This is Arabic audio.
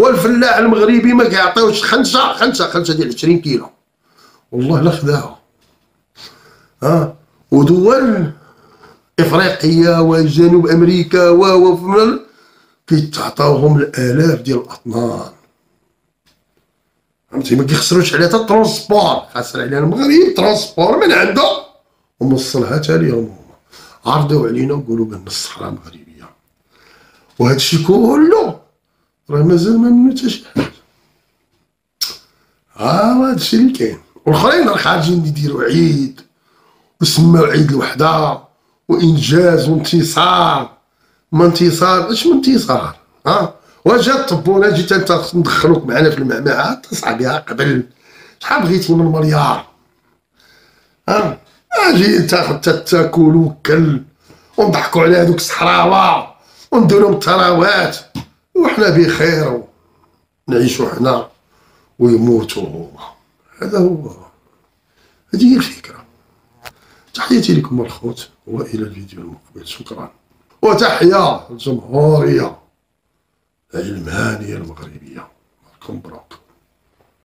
والفلاح المغربي ما كيعطيوش خنشه ديال 20 كيلو، والله لا خداها. ودول افريقيا وجنوب امريكا كيتعطاوهم الالاف ديال الاطنان، فهمتي؟ ما كيخسروش عليها حتى الترونسبور، خاسر عليها المغرب ترونسبور من عنده وموصلها حتى ليهم هما. عرضوا علينا وقولوا بان الصحراء مغربيه، وهذا الشيء كله راه مازال ما منو حتى شي حاجه. هذا الشيء اللي كاين. والاخرين راه خارجين يديروا عيد وسماو عيد الوحده وانجاز وانتصار. ما انتصار، اش من انتصار؟ وجا الطبونه جيت انت ندخلوك معنا في المعمعه تصعب يا قبل شحال بغيتي من مليار. اجي تاخذ تاكل وكل ونضحكوا على هذوك الصحراوه وندير لهم الثروات وحنا بخير ونعيشوا حنا ويموتوا هما. هذا هو، هذه هي الفكره. تحياتي لكم الخوت والى الفيديو المقبل. شكرا. وتحيا الجمهوريه العلمانيه المغربيه. مبروك.